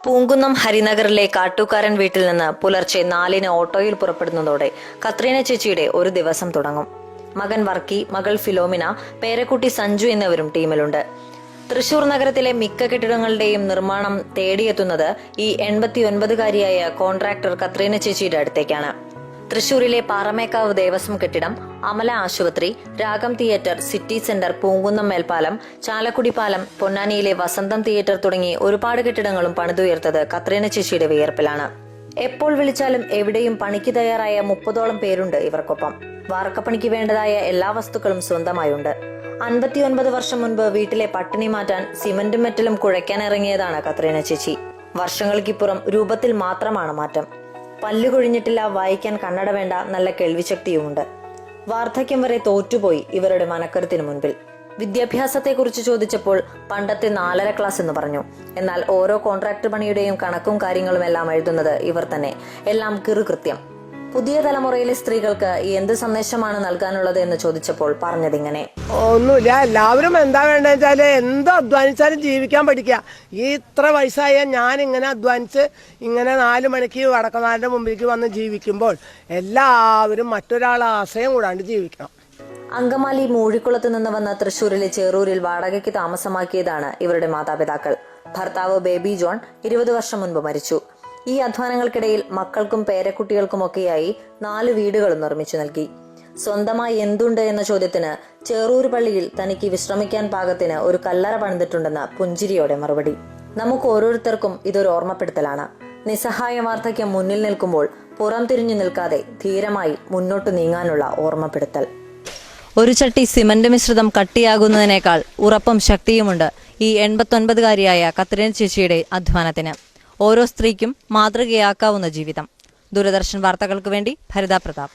പൂങ്കുന്നം ഹരിനഗറിലെ കാട്ടൂക്കാരൻ വീട്ടിൽ നിന്ന് പുലർച്ചെ 4-ന് ഓട്ടോയിൽ പുറപ്പെടുന്നതോടെ കത്രീന ചേച്ചിയുടെ ഒരു ദിവസം തുടങ്ങും. മകൻ വർക്കി, മകൾ ഫിലോമിന, പേരക്കുട്ടി സഞ്ജു എന്നിവരും ടീമിലുണ്ട്. തൃശൂർ നഗരത്തിലെ മിക്ക കെട്ടിടങ്ങളുടെയും നിർമ്മാണം തേടിയെത്തുന്നത് ഈ 89-കാരിയായ കോൺട്രാക്ടർ കത്രീന ചേച്ചിയുടെ അടുത്തേക്കാണ്. തൃശൂരിലെ പാറമേക്കാവ് ദേവസ്വം കെട്ടിടം, അമല ആശുപത്രി, രാഗം തിയേറ്റർ, സിറ്റി സെന്റർ, പൂങ്കുന്നം മേൽപ്പാലം, ചാലക്കുടി പാലം, പൊന്നാനിയിലെ വസന്തം തിയേറ്റർ തുടങ്ങി ഒരുപാട് കെട്ടിടങ്ങളും പണിതുയർത്തത് കത്രീന ചേച്ചിയുടെ വിയർപ്പിലാണ്. എപ്പോൾ വിളിച്ചാലും എവിടെയും പണിക്ക് തയ്യാറായ 30ഓളം പേരുണ്ട് ഇവർക്കൊപ്പം. വാർക്കപ്പണിക്ക് വേണ്ടതായ എല്ലാ വസ്തുക്കളും സ്വന്തമായുണ്ട്. 59 വർഷം മുൻപ് വീട്ടിലെ പട്ടിണി മാറ്റാൻ സിമന്റും മെറ്റലും കുഴയ്ക്കാൻ ഇറങ്ങിയതാണ് കത്രീന ചേച്ചി. വർഷങ്ങൾക്കിപ്പുറം രൂപത്തിൽ മാത്രമാണ് മാറ്റം. പല്ലു കൊഴിഞ്ഞിട്ടില്ല, വായിക്കാൻ കണ്ണട വേണ്ട, നല്ല കേൾവിശക്തിയുമുണ്ട്. വാർദ്ധക്യം വരെ തോറ്റുപോയി ഇവരുടെ മനക്കരുത്തിന് മുൻപിൽ. വിദ്യാഭ്യാസത്തെക്കുറിച്ച് ചോദിച്ചപ്പോൾ പണ്ടത്തെ 4ാം ക്ലാസ് എന്ന് പറഞ്ഞു. എന്നാൽ ഓരോ കോൺട്രാക്ട് പണിയുടെയും കണക്കും കാര്യങ്ങളും എല്ലാം എഴുതുന്നത് ഇവർ തന്നെ. എല്ലാം കിറുകൃത്യം. പുതിയ തലമുറയിലെ സ്ത്രീകൾക്ക് എന്ത് സന്ദേശമാണ് നൽകാനുള്ളത് എന്ന് ചോദിച്ചപ്പോൾ പറഞ്ഞതിങ്ങനെ: ഒന്നുമില്ല, എല്ലാവരും എന്താ വേണ്ടെന്ന് വെച്ചാല് എന്തോ അധ്വാനിച്ചാലും ജീവിക്കാൻ പഠിക്കുക. ഈ ഇത്ര വയസ്സായ ഞാൻ ഇങ്ങനെ അധ്വാനിച്ച് ഇങ്ങനെ 4 മണിക്ക് വടക്കനാടിന്റെ മുമ്പിലേക്ക് വന്ന് ജീവിക്കുമ്പോൾ എല്ലാവരും മറ്റൊരാളെ ആശയം കൂടാണ്ട് ജീവിക്കണം. അങ്കമാലി മൂഴിക്കുളത്ത് നിന്ന് വന്ന തൃശൂരിലെ ചേറൂരിൽ വാടകയ്ക്ക് താമസമാക്കിയതാണ് ഇവരുടെ മാതാപിതാക്കൾ. ഭർത്താവ് ബേബി ജോൺ 20 വർഷം മുൻപ് മരിച്ചു. ഈ അധ്വാനങ്ങൾക്കിടയിൽ മക്കൾക്കും പേരക്കുട്ടികൾക്കുമൊക്കെയായി 4 വീടുകളും നിർമ്മിച്ചു നൽകി. സ്വന്തമായി എന്തുണ്ട് എന്ന ചോദ്യത്തിന് ചേറൂർ പള്ളിയിൽ തനിക്ക് വിശ്രമിക്കാൻ പാകത്തിന് ഒരു കല്ലറ പണിതിട്ടുണ്ടെന്ന പുഞ്ചിരിയോടെ മറുപടി. നമുക്ക് ഓരോരുത്തർക്കും ഇതൊരു ഓർമ്മപ്പെടുത്തലാണ്. നിസ്സഹായ വാർദ്ധക്യം മുന്നിൽ നിൽക്കുമ്പോൾ പുറം തിരിഞ്ഞു നിൽക്കാതെ ധീരമായി മുന്നോട്ടു നീങ്ങാനുള്ള ഓർമ്മപ്പെടുത്തൽ. ഒരു ചട്ടി സിമന്റ് മിശ്രിതം കട്ടിയാകുന്നതിനേക്കാൾ ഉറപ്പും ശക്തിയുമുണ്ട് ഈ 89-കാരിയായ കത്രീന ചേച്ചിയുടെ അധ്വാനത്തിന്. ഓരോ സ്ത്രീക്കും മാതൃകയാക്കാവുന്ന ജീവിതം. ദൂരദർശൻ വാർത്തകൾക്ക് വേണ്ടി ഭരിത പ്രതാപ്.